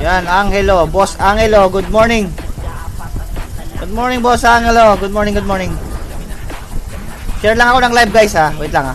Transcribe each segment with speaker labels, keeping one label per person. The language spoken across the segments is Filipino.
Speaker 1: Yan, Angelo. Boss Angelo, good morning. Good morning, Boss Angelo. Good morning, good morning. Share lang ako ng live, guys, ha. Wait lang, ha.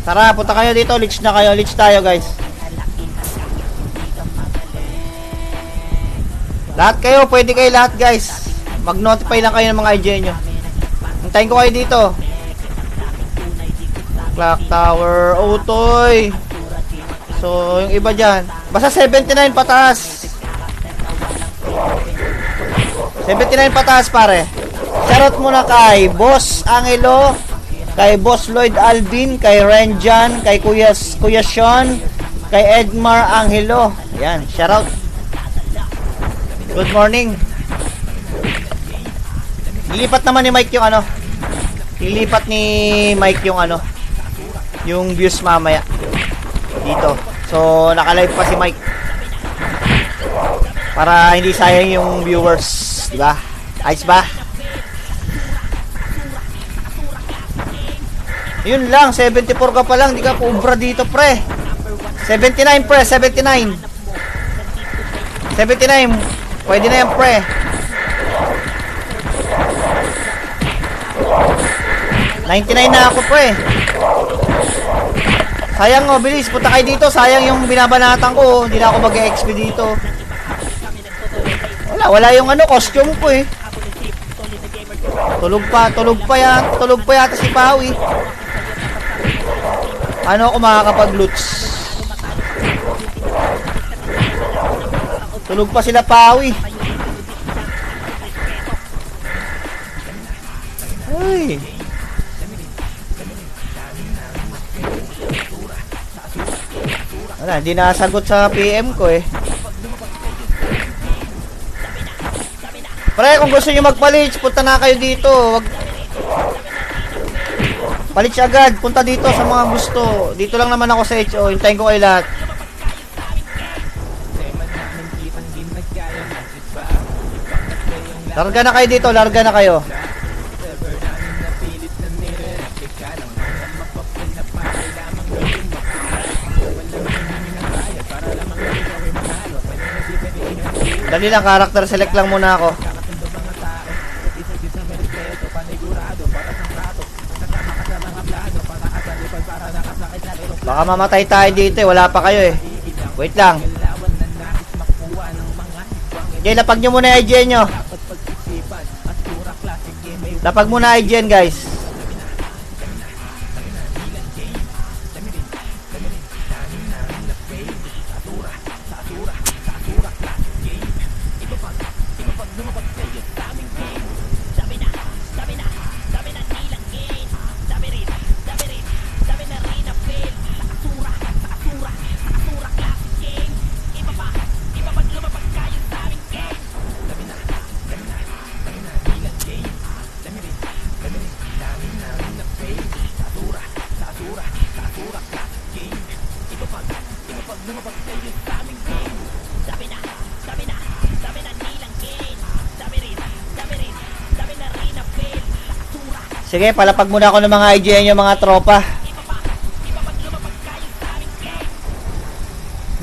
Speaker 1: Tara, punta kayo dito. Leech na kayo. Leech tayo, guys. Lahat kayo. Pwede kayo lahat, guys. Mag-notify lang kayo ng mga IJ nyo. Hintayin ko kayo dito. Clock Tower. Utoy. So, yung iba dyan. Basta 79 pataas. 79 pataas, pare. Shoutout muna kay Boss Angelo, kay Boss Lloyd Alvin, kay Renjan, kay Kuya Sean, kay Edmar Angelo. Ayan, shoutout. Good morning. Lilipat naman ni Mike yung ano. Lilipat ni Mike yung ano. Yung views mamaya. Dito. So, naka-live pa si Mike. Para hindi sayang yung viewers. Diba? Ayos ba? Yun lang, 74 ka pa lang, di ka kubra dito, pre. 79, pre, 79. 79, pwede na yan, pre. 99 na ako, pre. Sayang, oh, bilis, punta kayo dito. Sayang yung binabanatan ko, hindi na ako mag-XP dito. Wala yung ano, costume ko, eh. Tulog pa yata si Pawi. Ano ako makakapag-loots? Tulog pa sila Pawi. Ay. Wala, hindi nasagot sa PM ko eh. Pre, kung gusto nyo magpalit, punta na kayo dito. Wag... Palit siya agad, punta dito sa mga gusto. Dito lang naman ako sa HO, hintayin ko kayo lahat. Larga na kayo dito, larga na kayo. Dali lang, character select lang muna ako. Baka mamatay tayo dito eh, wala pa kayo eh. Wait lang. Okay, lapag nyo muna IGN nyo. Lapag muna IGN guys. Sige, palapag muna ako ng mga IGN nyo mga tropa.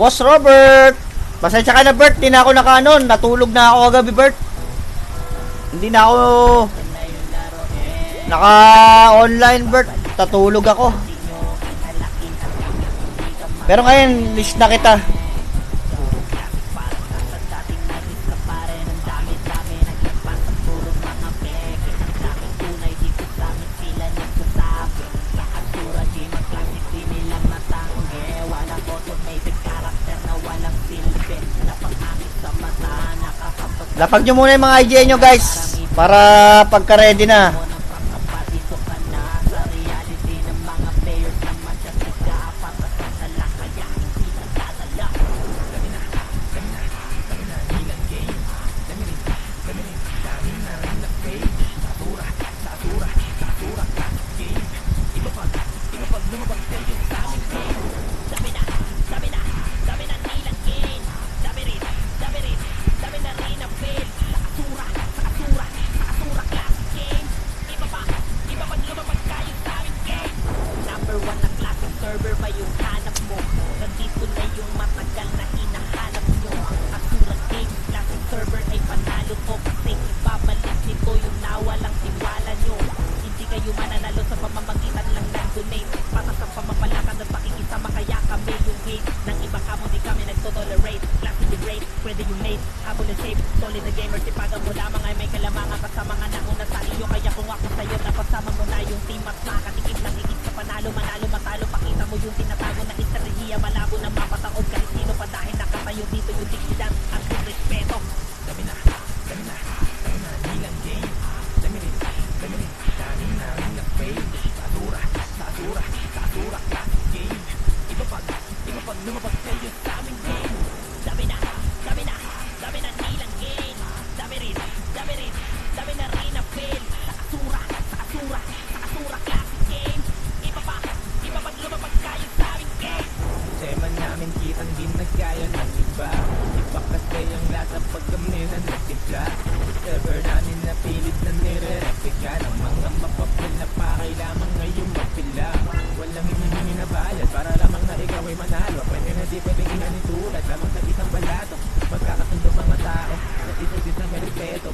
Speaker 1: Boss Robert! Pasensya ka na Bert, hindi na ako nakaanon. Natulog na ako kagabi Bert. Hindi na ako naka-online Bert. Tatulog ako. Pero ngayon, list na kita. Lapag nyo muna yung mga IGN nyo guys para pagka-ready na.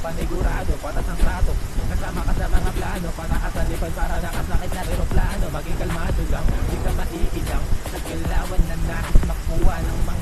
Speaker 1: panigurado, patas ang trato. Kasama ka sa mga plano, panakatalipad para nakasakit na eroplano. Maging kalmado lang, di ka maiilang. Sa kilawan na nais makuha ng mga